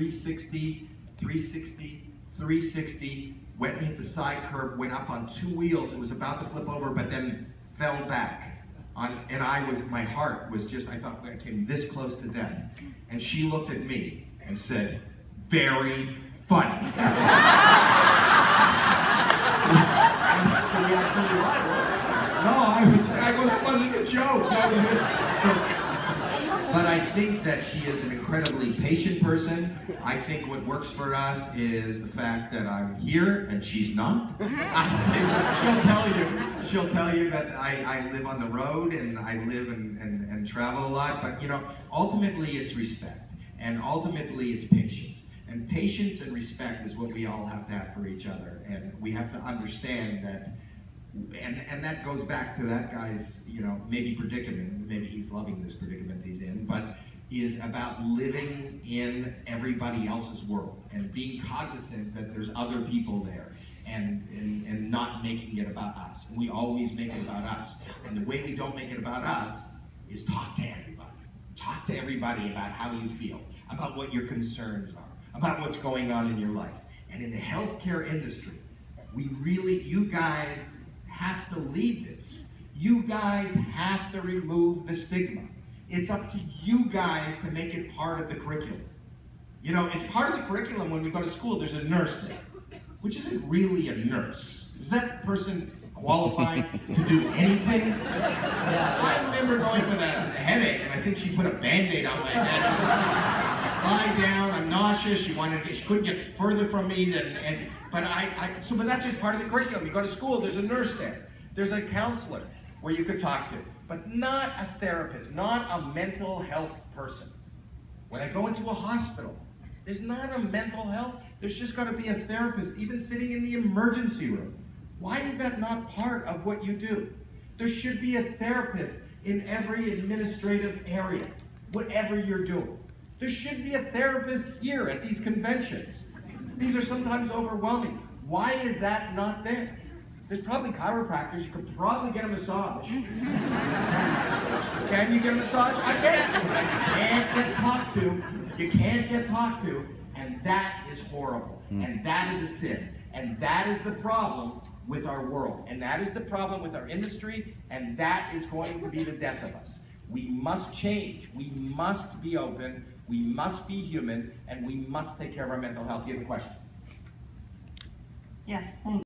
360, 360, 360, went and hit the side curb, went up on 2 wheels. It was about to flip over, but then fell back. And my heart was just, I thought I came this close to death. And she looked at me and said, "Very funny." That wasn't a joke. But I think that she is an incredibly patient person. I think what works for us is the fact that I'm here and she's not. She'll tell you that I live on the road and I live and travel a lot. But ultimately it's respect, and ultimately it's patience. And patience and respect is what we all have to have for each other. And we have to understand that. And that goes back to that guy's, maybe predicament. Maybe he's loving this predicament he's in, but is about living in everybody else's world and being cognizant that there's other people there, and not making it about us. And we always make it about us. And the way we don't make it about us is talk to everybody. Talk to everybody about how you feel, about what your concerns are, about what's going on in your life. And in the healthcare industry, you guys have to lead this. You guys have to remove the stigma. It's up to you guys to make it part of the curriculum. It's part of the curriculum when we go to school. There's a nurse there, which isn't really a nurse. Is that person qualified to do anything? I remember going with a headache, and I think she put a Band-Aid on my head. Lie down, I'm nauseous. She couldn't get further from me but that's just part of the curriculum. You go to school, there's a nurse there. There's a counselor where you could talk to, but not a therapist, not a mental health person. When I go into a hospital, there's not a mental health, there's just got to be a therapist, even sitting in the emergency room. Why is that not part of what you do? There should be a therapist in every administrative area, whatever you're doing. There should be a therapist here at these conventions. These are sometimes overwhelming. Why is that not there? There's probably chiropractors. You could probably get a massage. Can you get a massage? I get it. You can't get talked to. You can't get talked to. And that is horrible. And that is a sin. And that is the problem with our world. And that is the problem with our industry. And that is going to be the death of us. We must change. We must be open. We must be human. And we must take care of our mental health. Do you have a question? Yes, thanks.